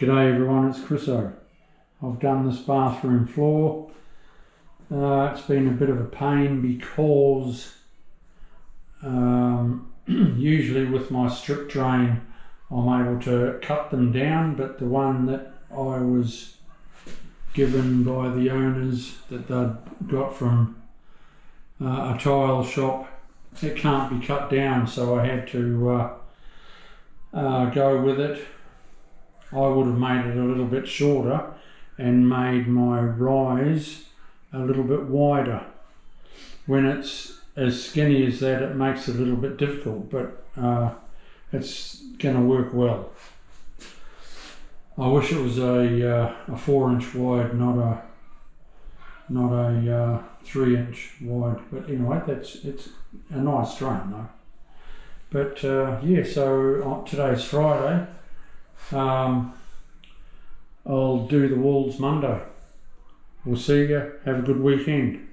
G'day everyone, it's Chriso. I've done this bathroom floor. It's been a bit of a pain because usually with my strip drain I'm able to cut them down, but the one that I was given by the owners that they'd got from a tile shop, it can't be cut down, so I had to go with it. I would have made it a little bit shorter and made my rise a little bit wider. When it's as skinny as that, it makes it a little bit difficult, but it's going to work well. I wish it was a 4-inch wide, not a 3-inch wide. But anyway, it's a nice drain though. But yeah, so today's Friday. I'll do the walls Monday. We'll see you. Have a good weekend.